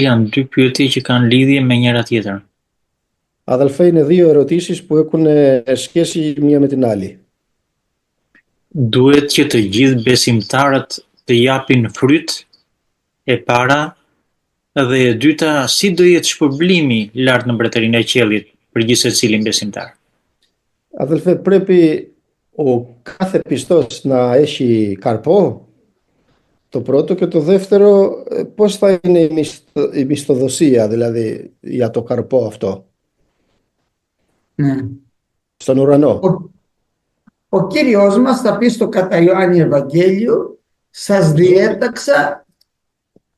Janë dy pyetje që kanë lidhje me njëra tjetrën. Αδελφέ, δύο ερωτήσεις που έχουν σχέση μία με την άλλη. Duhet që të gjithë besimtarët të japin fryt e para dhe e dyta si do jetë shpërblimi lart në mbretërinë e qiellit për gjithë secilin besimtar. Αδελφέ, πρέπει ο κάθε πιστός να έχει καρπό, το πρώτο, και το δεύτερο, πώς θα είναι η μισθοδοσία, δηλαδή, για το καρπό αυτό, Ναι. στον ουρανό. Ο Κύριος μας θα πει στο κατά Ιωάννη Ευαγγέλιο, σας διέταξα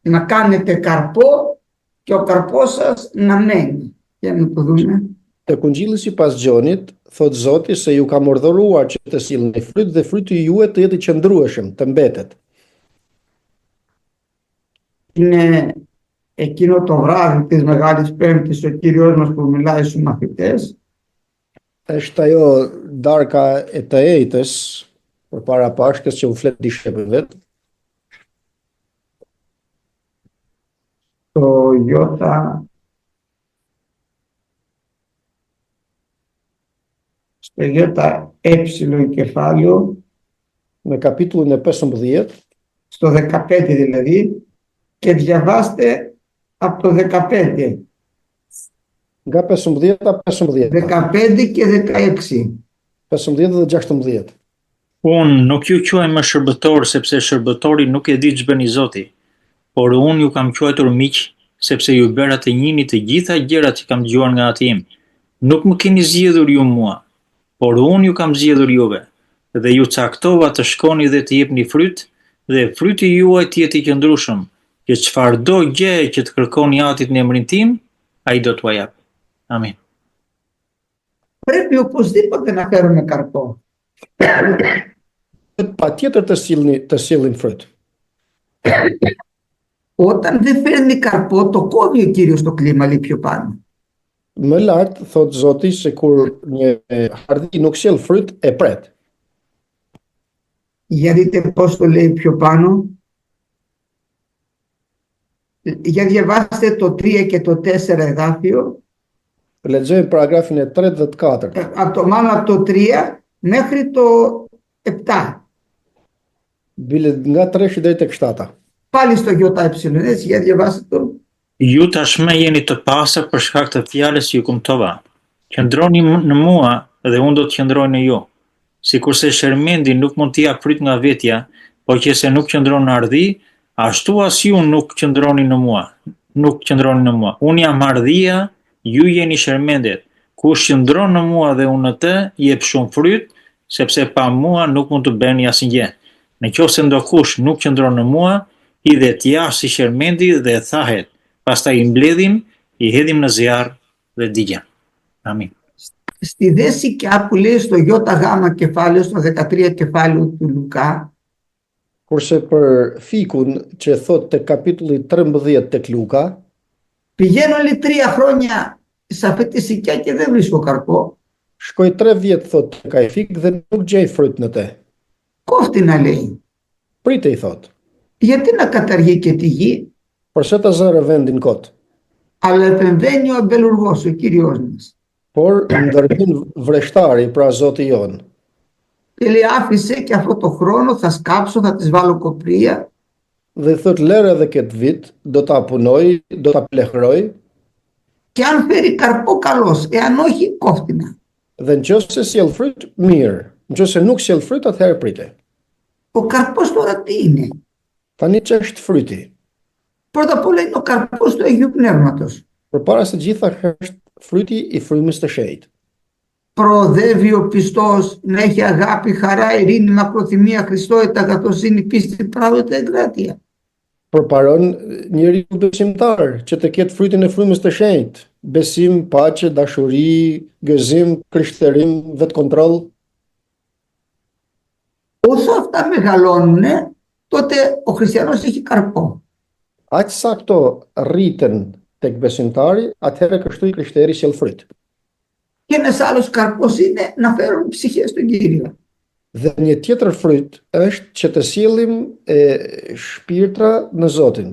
να κάνετε καρπό και ο καρπός σας να μένει. Για να το δούμε. Te kungjilli pas Gjonit, thot Zoti se ju kam urdhëruar që të sillni fryt dhe fryti juaj të jetë i qëndrueshëm, të mbetet. Είναι εκείνο το βράδυ της Μεγάλης Πέμπτης ο Κύριος μας που μιλάει στους μαθητές. Është ajo darka e të ejtës përpara Pashkës që u flet dishepëve. Το Ιώτα στο Ιώτα κεφάλαιο, Me kapitullin e 15, στο 15 δηλαδή, και διαβάστε από το 15. nga 15 a 15. 15 και 16. 15 dhe 16. Unë nuk ju quaj më shërbëtor sepse shërbëtori nuk e di ç'bën i Zoti, por unë ju kam quajtur miq sepse ju bëra të njihni të gjitha gjërat që kam dëgjuar nga Ati im. Nuk më keni zgjedhur ju mua, por unë ju kam zgjedhur juve, dhe ju caktova të shkoni dhe të jepni fryt, dhe fryti juaj të jetë i qëndrueshëm, që çfarëdo gjë që të kërkoni Atit në emrin tim, ai do t'ua jap. Amin. Πρέπει οπωσδήποτε να φέρουμε καρπό. Patjetër të sillin fryt. Όταν δεν φέρνει καρπό, το κόβει ο Κύριος στο κλίμα λίγο πιο πάνω. Më lart, thot Zoti, se kur një hardhi nuk sjell fryt, e pret. Για δείτε πώς το λέει πιο πάνω. Για διαβάστε το 3 και το 4 εδάφιο. Lexojmë paragrafin e 3 dhe të 4. Μάλλον από το 3 μέχρι το 7. Bile nga 3 deri tek 7. Πάλι στο ΙΕ, έτσι, για διαβάστε το. Ju tashmë jeni të pastër për shkak të fjalës që ju kumtova. Qëndroni në mua dhe unë do të qëndroj në ju. Sikurse shermendi nuk mund të jap fryt nga vetja, por që se nuk qëndron në ardhi, ashtu as ju nuk qëndroni në mua. Nuk qëndroni në mua. Unë jam ardhia, ju jeni shermendet. Kush qëndron në mua dhe unë në të, jep shumë fryt, sepse pa mua nuk mund të bëni asnjë. Nëse ndokush nuk qëndron në mua, hidhet jashtë si shermendi dhe thahet. Pastaj i mbledhim, i hedhim në zjarr dhe digjen. Amin. Στη δέσικα που λέει στο ΙΓ κεφάλαιο, στο 13 κεφάλαιο του Λουκά, Kurse për fikun që thot te kapitulli 13 tek Luka, πηγαίνω λέει 3 χρόνια σε αυτή τη σικιά και δεν βρίσκω καρπό. shkoj 3 vjet thot tek ai fik dhe nuk gjej fryt në te. Κόφτηνα λέει. Prite i thot. Γιατί να καταργεί και τη γη? Përse ta zërë vendin kot? Αλλά επεμβαίνει ο αμπελουργός, ο Κύριος μας. Por ndërhin vreshtari, pra Zoti jon. Και λέει άφησε και αυτό το χρόνο θα σκάψω, θα τις βάλω κοπρία. Dhe thot lere edhe këtë vit, do ta punoj, do ta plehroj. Και αν φέρει καρπό καλός, εάν όχι κόφτηνα. Dhe nëse sjell fryt, mirë. Nëse nuk sjell fryt, atëherë prite. Ο καρπός τώρα τι είναι? Tani ç'është fryti? Πρώτα απ' όλα είναι ο καρπός του Αγίου Πνεύματος. Përpara së gjitha është fryti i frymës të shenjtë. Προοδεύει ο πιστός να έχει αγάπη, χαρά, ειρήνη, μακροθυμία, Χριστότητα, αγαθοσύνη, πίστη, pravdë, εγκράτεια. Përparon njeriu besimtar që të ketë frytin e frymës të shenjtë, besim, paqe, dashuri, gëzim, krishterim, vetkontroll. Όσο αυτά μεγαλώνουν, τότε ο χριστιανός έχει καρπό. Aq sa këto rriten tek besimtari, atëherë kështu i krishteri sjell fryt. Και ένας άλλος καρπός είναι να φέρουν ψυχές στον Κύριο. Dhe një tjetër fryt është që të sjellim shpirtra në Zotin.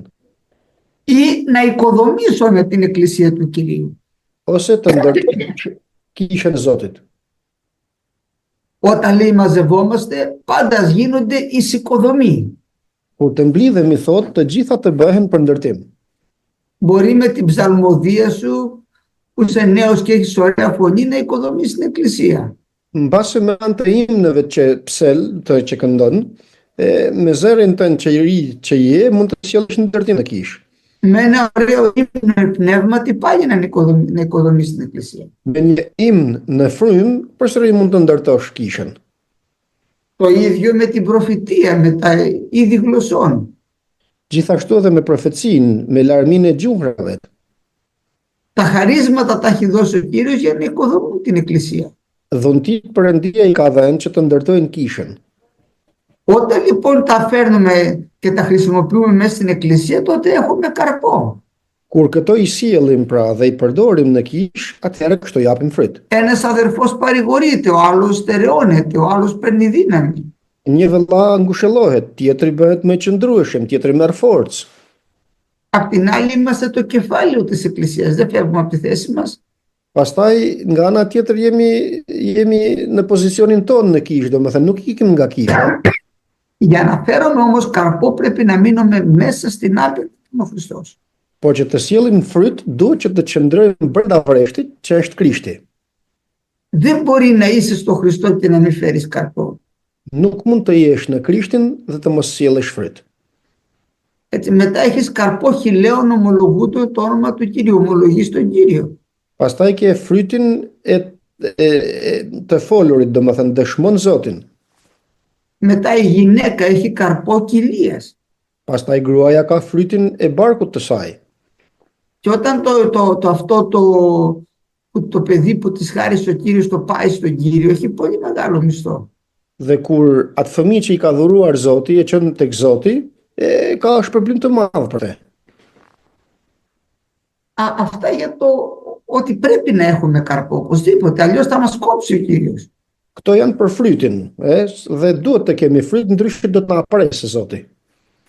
ή να οικοδομήσουμε την Εκκλησία του Κυρίου. ose të ndërtojmë kishën e Zotit. Όταν λέει μαζευόμαστε, πάντα γίνονται εις οικοδομή. Kur të mblidhemi, thot, të gjitha të bëhen për ndërtim. Μπορεί με την ψαλμοδία σου, που είσαι νέος και έχεις ωραία φωνή, να οικοδομείς την Εκκλησία. Mbase me anë të himnëve që që këndon, me zërin tënë që i ri që je, mund të sjellësh në ndërtim në kishë. Με ένα ωραίο ύμνο πνεύματι πάλι να οικοδομείς την Εκκλησία. Me një himn në frym, përsëri mund të ndërtosh kishën. Το ίδιο με την προφητεία, με τα είδη γλωσσών. Gjithashtu edhe me profecinë, me larminë e gjuhërave. Τα χαρίσματα τα έχει δώσει ο Κύριος για να οικοδομούν την Εκκλησία. Dhuntit Perëndia i ka dhënë që të ndërtojnë kishën. Όταν λοιπόν τα φέρνουμε και τα χρησιμοποιούμε μέσα στην Εκκλησία, τότε έχουμε καρπό. Kur këto i sjellim pra dhe i përdorim në kishë, atëherë kështu japim fryt. Ένας αδερφός παρηγορείται, ο άλλος στερεώνεται, ο άλλος παίρνει δύναμη. Një vëlla ngushëllohet, tjetri bëhet më i qëndrueshëm, tjetri merr forcë. Απ' την άλλη είμαστε το κεφάλαιο της Εκκλησίας, δεν φεύγουμε από τη θέση μας. Pastaj nga ana tjetër jemi në pozicionin tonë në kishë, domethënë nuk ikim nga kisha. Για να φέρουμε όμως καρπό πρέπει να μείνουμε μέσα στην άπειρη του Χριστός. Por që të sjellim fryt, duhet që të qëndrojmë brenda vreshtit, që është Krishti. Δεν μπορεί να είσαι στο Χριστό και να μην φέρεις καρπό. Nuk mund të jesh në Krishtin dhe të mos sjellësh fryt. Έτσι μετά έχεις καρπό χιλέων ομολογούνται το όνομα του Κυρίου, ομολογείς τον Κύριο. Pastaj ke frytin të folurit, domethënë dëshmon Zotin. Μετά η γυναίκα έχει καρπό κοιλίας. Pastaj gruaja ka frytin e barkut të saj. Και όταν το παιδί που της χάρισε ο Κύριος το πάει στον Κύριο, έχει πολύ μεγάλο μισθό. Dhe kur atë fëmijë që i ka dhuruar Zoti e çon tek Zoti, ka shpërblim të madh për te. Αυτά για το ότι πρέπει να έχουμε καρπό, οπωσδήποτε, αλλιώς θα μας κόψει ο Κύριος. Këto janë për frytin, dhe duhet të kemi fryt, ndryshe do të na presë Zoti.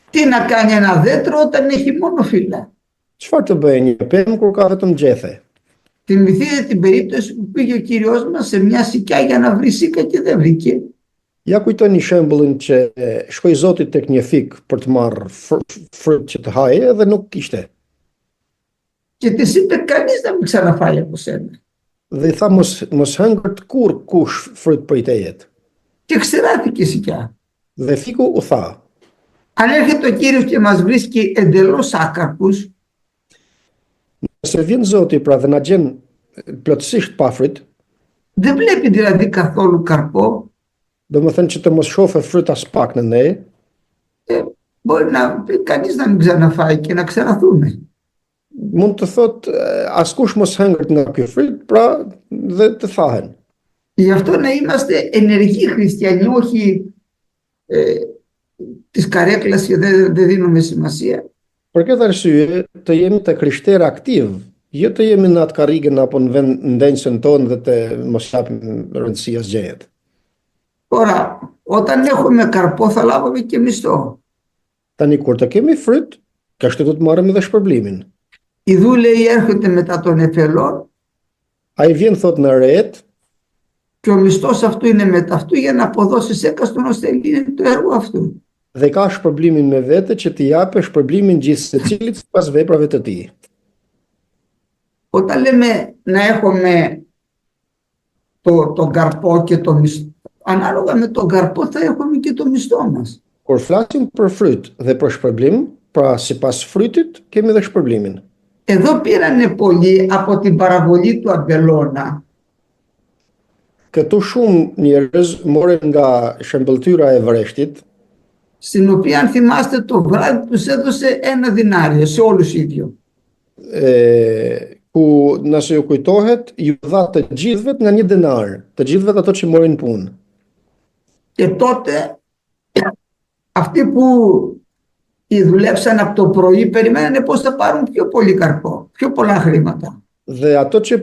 Τι να κάνει ένα δέντρο όταν έχει μόνο φύλλα? Çfarë të bëjë një pemë kur ka vetëm gjethe? Θυμηθείτε την περίπτωση που πήγε ο Κύριος μας σε μια σικιά για να βρει σίκα και δεν βρήκε. Ja kujtoni shembullin që shkoi Zoti tek një fik për të marrë fryt që të hajë dhe nuk kishte. Και της είπε κανείς να μην ξαναφάει από σένα. Dhe i tha mos hëngërt kur kush fryt prej teje. Και ξεράθηκε η σικιά. Dhe fiku u tha, Αν έρχεται ο Κύριος και μας βρίσκει εντελώς άκαρπους, nëse vjen Zoti pra dhe na gjen plotësisht pa fryt, δεν βλέπει δηλαδή καθόλου καρπό, domethënë që të mos shohë fryt as pak në ne, μπορεί να πει κανείς να μην ξαναφάει και να ξεραθούμε. mund të thotë askush mos hëngërt nga ky fryt, pra dhe të thahen. Γι' αυτό να είμαστε ενεργοί χριστιανοί, όχι της καρέκλας και δεν δίνουμε σημασία. Për këtë arsye, të jemi të krishterë aktiv, jo të jemi në atë karrigën apo në ndenjësën tonë dhe të mos japim rëndësi asgjëjet. Τώρα, όταν έχουμε καρπό θα λάβουμε και μισθό. Tani kur të kemi fryt, kështu do të marrim edhe shpërblimin. Ιδού λέει έρχεται μετά των εφελών Ai vjen thot në rehet, και ο μισθός αυτού είναι μετά αυτού για να αποδώσεις έκαστον ώστε λύνει το έργο αυτού. dhe ka shpërblimin me vete që t'i japë shpërblimin gjithë secilit pas veprave të tij. Όταν λέμε να έχουμε τον καρπό και το μισθό, ανάλογα με τον καρπό θα έχουμε και το μισθό μας. Kur flasim për fryt dhe për shpërblim, pra sipas frytit kemi dhe shpërblimin. Εδώ πήρανε πολλοί από την παραβολή του αμπελώνα. Këtu shumë njerëz morën nga shëmbëltyra e vreshtit, στην οποία αν θυμάστε το βράδυ τους έδωσε 1 δινάριο σε όλους ίδιο. Ku nëse ju kujtohet, ju dha të gjithëve nga 1 denar, të gjithëve ato që morin punë. Και τότε αυτοί που δουλέψαν από το πρωί περιμένανε πώς θα πάρουν πιο πολύ καρπό, πιο πολλά χρήματα. Dhe ato që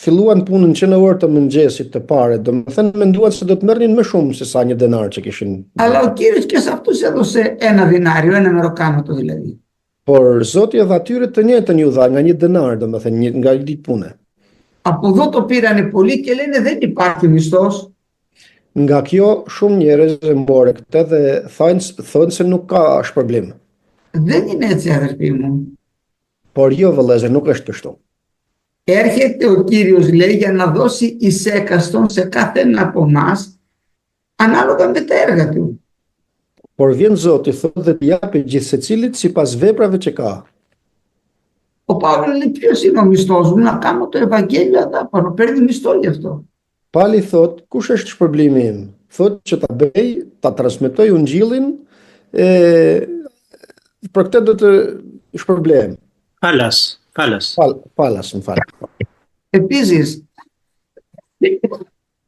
filluan punën që në orë të mëngjesit të pare, domethënë menduan se do të merrnin më shumë se sa 1 denar që kishin. Αλλά ο Κύριος και σε αυτούς έδωσε 1 δινάριο, 1 μεροκάματο δηλαδή. Por Zoti edhe atyre të njëjtën ju dha nga një denar, domethënë nga një ditë pune. Από εδώ το πήρανε πολλοί και λένε δεν υπάρχει μισθός. Nga kjo shumë njerëz e morën këtë dhe thonë se nuk ka shpërblim. Δεν είναι έτσι αδερφοί μου. Por jo vëllezër, nuk është kështu. Έρχεται ο Κύριος λέει για να δώσει εις έκαστον σε κάθε ένα από εμάς ανάλογα με τα έργα του. Por vjen Zoti thotë dhe të japi gjithë secilit sipas veprave që ka. Ο Παύλος λέει ποιος είναι ο μισθός μου να κάνω το Ευαγγέλιο αδάπανο, παίρνει μισθό γι' αυτό. Pali thot, kush është shpërblimi im? Thot që ta bëj, ta transmetoj ungjillin, për këtë do të shpërblem. Falas. Falas, më fal. Επίσης,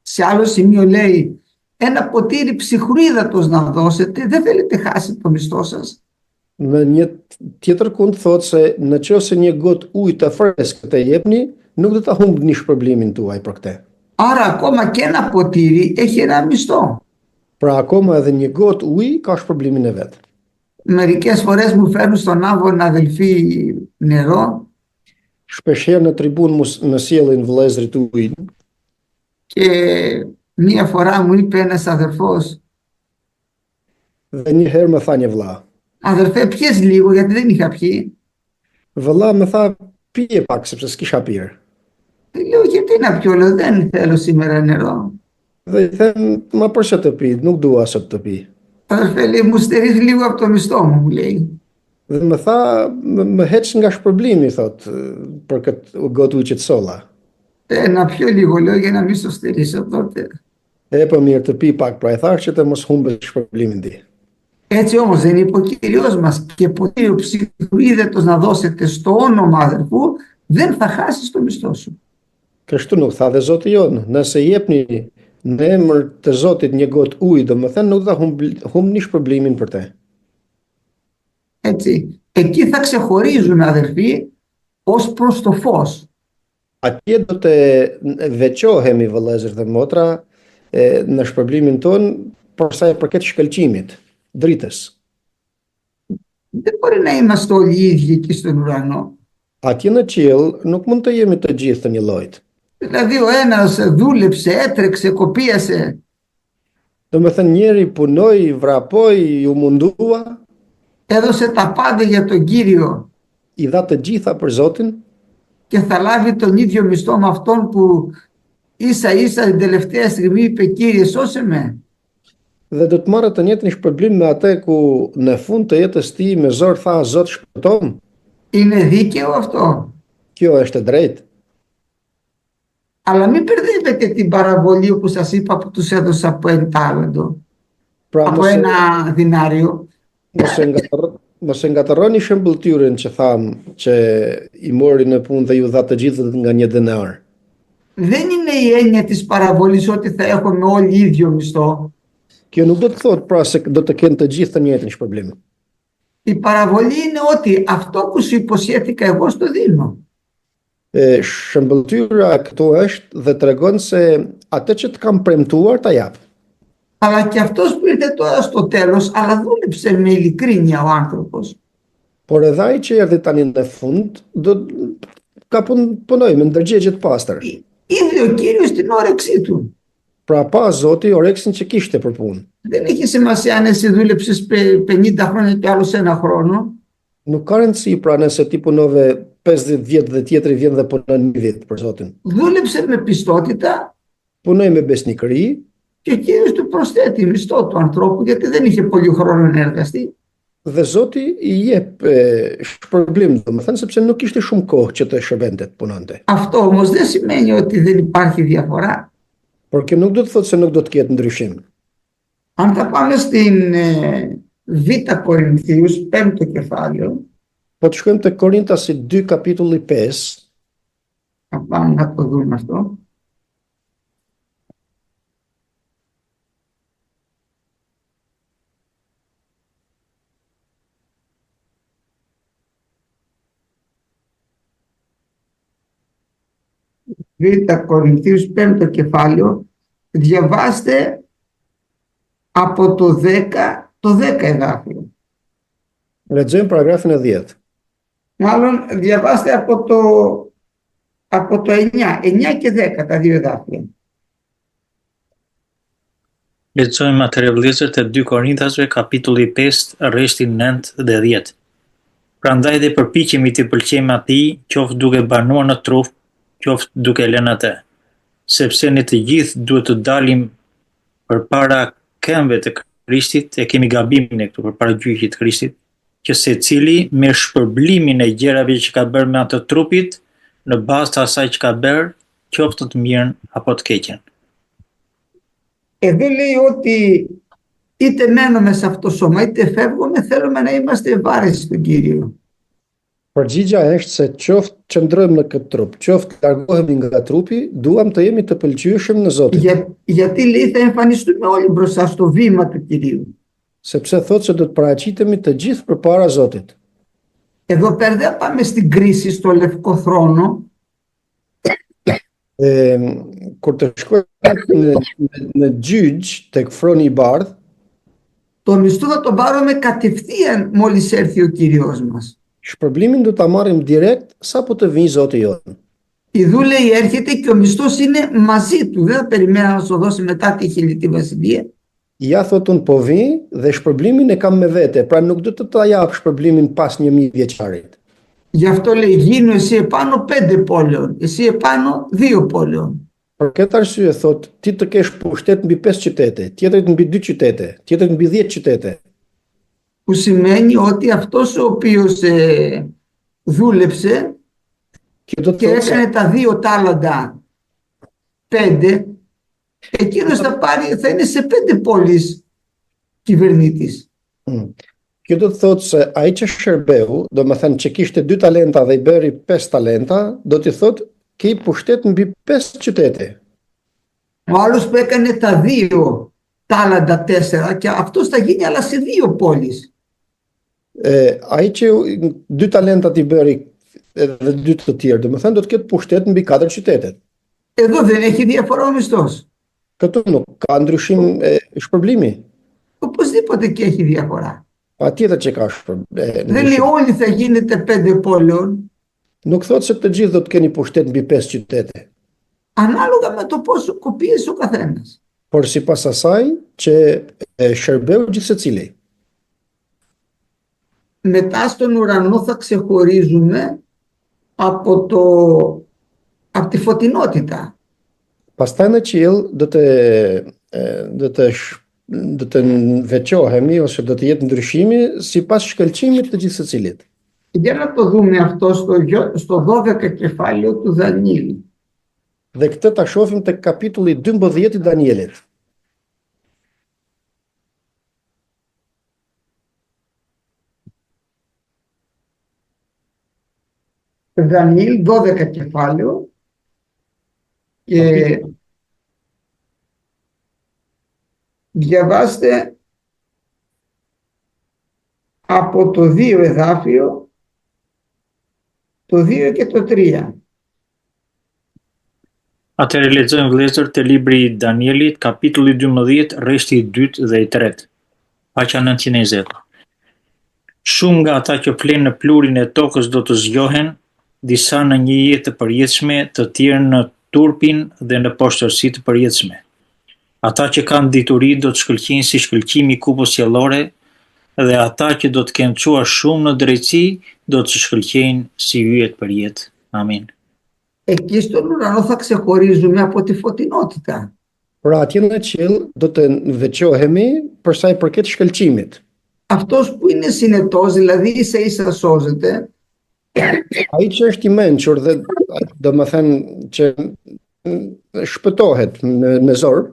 σε άλλο σημείο λέει ένα ποτήρι ψυχρίδατος να δώσετε, δεν θέλετε χάσει το μισθό σας. Në një tjetër kund thot se në qoftë një gotë ujë të freskët të jepni, nuk do ta humbni shpërblimin tuaj për këtë. Άρα ακόμα και ένα ποτήρι έχει ένα μισθό. Pra akoma edhe një gotë ujë ka shpërblimin e vet. Μερικές φορές μου φέρνουν στον Άβωνα αδελφοί νερό. Shpeshherë në tribunë më sjellin vëllezërit ujë. Και μία φορά μου είπε ένας αδερφός, Dhe një herë më tha një vëlla, αδερφέ πιες λίγο γιατί δεν είχα πιει. Vëlla më tha pije pak sepse s'kisha pirë. Λέω γιατί να πιω, λέω δεν θέλω σήμερα νερό. Dhe i them, ma për që të pi, nuk dua sot të pi. Αδερφέ λέει μου στερείς λίγο από το μισθό μου λέει. Dhe më tha, më heq nga shpërblimi, thot, për këtë gotë ujë që të solla. Να πιω λίγο λέω για να μην στο στερήσω τότε. Po mirë të pi pak, pra i thash që të mos humbësh shpërblimin ti. Έτσι όμως δεν είπε ο Κύριος μας και ποτήρι ψυχρίδατος να δώσετε στο όνομα αδερφού, δεν θα χάσεις το μισθό σου. Kështu nuk tha dhe Zoti jon, nëse jepni në emër të Zotit një gotë ujë, domethënë nuk do humbni shpërblimin për te. Έτσι, εκεί θα ξεχωρίζουν αδερφοί ως προς το φως. Atje do të veçohemi vëllezër dhe motra në shpërblimin ton për sa i përket shkëlqimit, dritës. Δεν μπορεί να είμαστε όλοι οι ίδιοι εκεί στον ουρανό. Atje në qiell nuk mund të jemi të gjithë të një llojit. Δηλαδή ο ένας δούλεψε, έτρεξε, κοπίασε. Domethënë njeri punoi, vrapoi, u mundua, Έδωσε τα πάντα για τον Κύριο i dha të gjitha për Zotin και θα λάβει τον ίδιο μισθό με αυτόν που ίσα ίσα την τελευταία στιγμή είπε Κύριε σώσε με. dhe do të marrë të njëjtin shpërblim me atë ku në fund të jetës tij me zor tha Zot shpëtom. Είναι δίκαιο αυτό. Kjo është e drejtë. Αλλά μην μπερδεύετε την παραβολή που σας είπα που τους έδωσα από ένα τάλαντο, Pra από ένα δινάριο. mos e ngatërroni shëmbëltyrën që tham që i mori në punë dhe ju dha të gjithë nga një denar. Δεν είναι η έννοια της παραβολής ότι θα έχουμε όλοι ίδιο μισθό. Kjo nuk do të thotë pra se do të kenë të gjithë të njëjtin shpërblim. Η παραβολή είναι ότι αυτό που σου υποσχέθηκα εγώ στο δίνω. Shëmbëltyra këtu është dhe tregon se atë që të kam premtuar ta jap. Αλλά και αυτός που ήρθε τώρα στο τέλος, αλλά δούλεψε με ειλικρίνεια ο άνθρωπος. Por edhe ai që erdhi tani në fund ka punoi me ndërgjegje të pastër. Είδε ο Κύριος την όρεξή του. Pra pa Zoti oreksin që kishte për punë. Δεν έχει σημασία αν εσύ δούλεψες 50 χρόνια και άλλος ένα χρόνο. Nuk ka rëndësi pra nëse ti punove 50 vjet dhe tjetri vjen dhe punon 1 vit për Zotin. Δούλεψε με πιστότητα. Punoi me besnikëri. Και ο Κύριος του προσθέτει μισθό του ανθρώπου γιατί δεν είχε πολύ χρόνο να εργαστεί. Dhe Zoti i jep shpërblim, domethënë sepse nuk kishte shumë kohë që të shërbente, të punonte. Αυτό όμως δεν σημαίνει ότι δεν υπάρχει διαφορά. Por kjo nuk do të thotë se nuk do të ketë ndryshim. Αν θα πάμε στην Β' Κορινθίους, 5ο κεφάλαιο, Po të shkojmë te Korintasi 2 kapitulli 5, θα πάμε να το δούμε αυτό. Β' Κορινθίους 5ο κεφάλαιο, διαβάστε από το 10 εδάφιο. lexojmë paragrafin e 10. Μάλλον διαβάστε από το 9 και 10 τα δύο εδάφια. Lexojmë atëherë vëllezër të 2 Korinthasve, kapitulli 5, rreshti 9 dhe 10. Prandaj dhe përpiqemi të pëlqejmë atij, qoftë duke banuar në trup, qoftë duke lënë atë. Sepse ne të gjithë duhet të dalim përpara këmbëve të Krishtit, e kemi gabimin e këtu përpara gjykimit të Krishtit, që secili me shpërblimin e gjërave që ka bërë me anë të trupit, në bazë të asaj që ka bërë, qoftë të mirën apo të keqen. Εδώ λέει ότι είτε μένουμε σε αυτό το σώμα είτε φεύγουμε, θέλουμε να είμαστε ευάρεστοι στον Κύριο. Përgjigja është se qoftë qëndrojmë në këtë trup, qoftë largohemi nga trupi, duam të jemi të pëlqyeshëm në Zotin. Γιατί λέει θα εμφανιστούμε όλοι μπροστά στο βήμα του Κυρίου. Sepse thotë se do të paraqitemi të gjithë përpara Zotit. Εδώ πέρα δεν πάμε στην κρίση στο λευκό θρόνο. Kur të shkojmë në gjyq tek froni i bardh, το μισθό θα τον πάρουμε κατευθείαν μόλις έρθει ο Κύριος μας. Shpërblimin do ta marrim direkt sapo të vijë Zoti jonë. Ιδού λέει έρχεται και ο μισθός είναι μαζί του. Δεν θα περιμένει να σου δώσει μετά τη χιλιτή βασιλεία. Ja thotun po vi dhe shpërblimin e kam me vete, pra nuk do të ta jap shpërblimin pas 1000 vjeçarit. Γι' αυτό λέει γίνω εσύ επάνω 5 πόλεων, εσύ επάνω 2 πόλεων. Për këtë arsye thot, ti të kesh pushtet mbi 5 qytete, tjetrit mbi 2 qytete, tjetrit mbi 10 qytete. Που σημαίνει ότι αυτός ο οποίος δούλεψε και έκανε τα 2 τάλαντα 5, εκείνος θα είναι σε 5 πόλεις κυβερνήτης. Kjo do të thotë se ai që shërbeu, do më thënë që kishte 2 talenta dhe i bëri 5 talenta, do t'i thotë ke i pushtet mbi 5 qytete. Ο άλλος που έκανε τα 2 τάλαντα 4 και αυτός θα γίνει αλλά σε 2 πόλεις. Ai që 2 talenta t'i bëri edhe 2 të tjerë, do më thënë do të ketë pushtet mbi 4 qytetet. Εδώ δεν έχει διαφορά ο μισθός. Këtu nuk ka ndryshim shpërblimi. Οπωσδήποτε και έχει διαφορά. Patjetër që ka shpërblim. Δεν λέει όλοι θα γίνετε 5 πόλεων. Nuk thotë se të gjithë do të keni pushtet mbi 5 qytete. Ανάλογα με το πόσο κοπίεσε ο καθένας. Por sipas asaj që shërbeu gjithsecili. Μετά στον ουρανό θα ξεχωρίζουμε από τη φωτεινότητα. Pastaj në qiell do të veçohemi ose do të jetë ndryshimi sipas shkëlqimit të gjithsecilit. Για να το δούμε αυτό στο 12 κεφάλαιο του Δανιήλ. Dhe këtë ta shohim tek kapitulli 12 i Danielit. Δανιήλ 12 κεφάλαιο και διαβάστε από το 2 εδάφιο, το 2 και το 3. Atëherë lexojmë vëllezër te libri i Danielit, kapitulli 12, rreshti i 2 dhe i 3. Paqja 920. Shumë nga ata që flenë në plurin e tokës do të zgjohen, disa në një jetë të përjetshme, të tjerë në turpin dhe në poshtërsi të përjetshme. Ata që kanë dituri do të shkëlqejnë si shkëlqimi i kupës qiellore, dhe ata që do të kenë çuar shumë në drejtësi do të shkëlqejnë si yjet për jetë. Amin. Εκεί στον ουρανό θα ξεχωρίζουμε από τη φωτεινότητα. Pra atje në qiell do të veçohemi për sa i përket shkëlqimit. Αυτός που είναι συνετός, δηλαδή ίσα ίσα σώζεται. Ai që është i mençur dhe domethënë që shpëtohet me zor.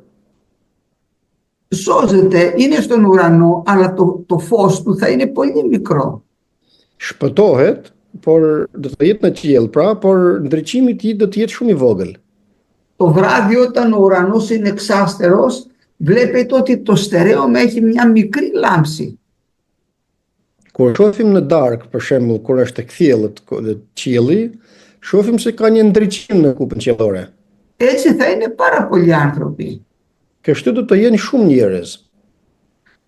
Σώζεται, είναι στον ουρανό, αλλά το φως του θα είναι πολύ μικρό. Shpëtohet, por do të jetë në qiell, pra, por ndriçimi i tij do të jetë shumë i vogël. Το βράδυ όταν ο ουρανός είναι εξάστερος, βλέπετε ότι το στερέωμα έχει μια μικρή λάμψη. Kur shohim në darkë, për shembull, kur është tek thjellët qielli, shohim se ka një ndriçim në kupën qiellore. Έτσι θα είναι πάρα πολλοί άνθρωποι. Kështu do të jenë shumë njerëz.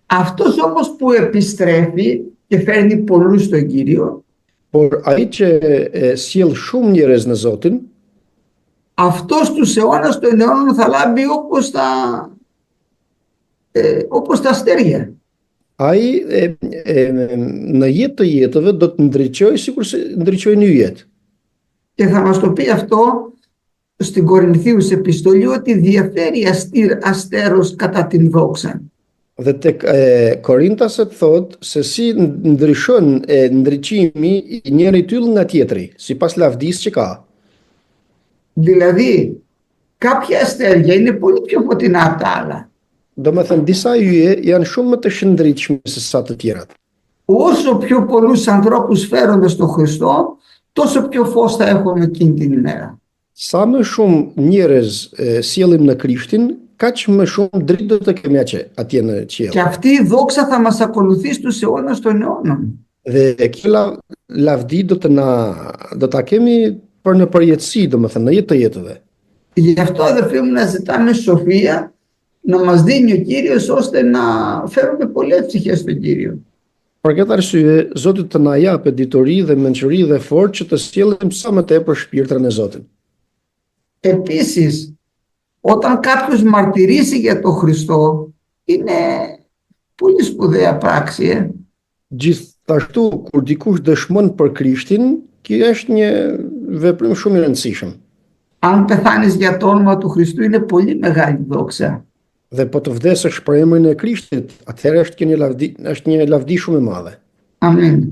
Αυτός όμως που επιστρέφει και φέρνει πολλούς στον Κύριο, Por ai që sjell shumë njerëz në Zotin, αυτός τους αιώνας των αιώνων θα λάμπει όπως τα αστέρια. ai në jetë të jetëve do të ndriçojë sikur se ndriçojnë një jetë. Και θα μας το πει αυτό στην Κορινθίους επιστολή ότι διαφέρει αστέρος κατά την δόξα. Dhe tek Korintaset thot se si ndryshon ndriçimi i njëri yll nga tjetri, sipas lavdisë që ka. Δηλαδή, κάποια αστέρια είναι πολύ πιο φωτεινά από τα άλλα. Domethënë disa yje janë shumë më të shëndritshme se sa të tjerat. Όσο πιο πολλούς ανθρώπους φέρονται στον Χριστό, τόσο πιο φως θα έχουμε εκείνη την ημέρα. Sa më shumë njerëz sjellim në Krishtin, kaq më shumë dritë do të kemi atje në qiell. Και αυτή η δόξα θα μας ακολουθεί στους αιώνας των αιώνων. Dhe kjo lavdi do ta kemi për në përjetësi, domethënë në jetë të jetëve. Γι' αυτό, αδερφοί μου, να ζητάμε σοφία, να μας δίνει ο Κύριος, ώστε να φέρουμε πολλές ψυχές στον Κύριο. Për këtë arsye, Zoti të na japë ditori dhe mençuri dhe forcë që të sjellim sa më tepër shpirtrin e Zotit. Επίσης, όταν κάποιος μαρτυρήσει για τον Χριστό, είναι πολύ σπουδαία πράξη. Gjithashtu, kur dikush dëshmon për Krishtin, kjo është një veprim shumë i rëndësishëm. Αν πεθάνεις για το όνομα του Χριστού, είναι πολύ μεγάλη δόξα. Dhe po të vdesësh për emrin e Krishtit, atëherë është një lavdi shumë e madhe. Αμήν.